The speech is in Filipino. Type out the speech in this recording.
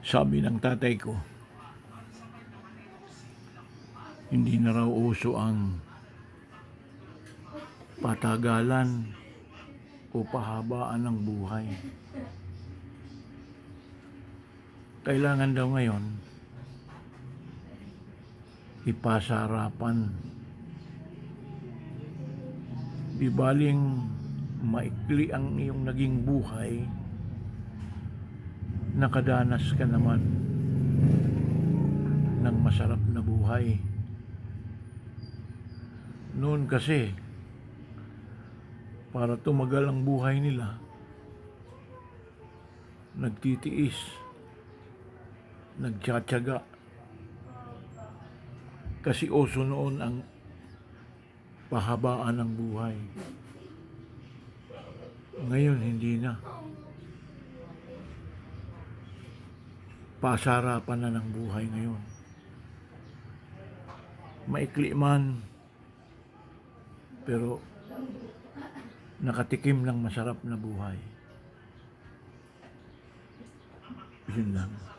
Sabi ng tatay ko, hindi na raw uso ang patagalan o pahabaan ng buhay. Kailangan daw ngayon ipasarapan. Di baling maikli ang iyong naging buhay, nakadanas ka naman ng masarap na buhay. Noon kasi, para tumagal ang buhay nila, nagtitiis, nagtsatsaga. Kasi uso noon ang pahabaan ng buhay. Ngayon, hindi na. Pasarapan na ng buhay ngayon. Maikli man, pero nakatikim ng masarap na buhay. Yun lang.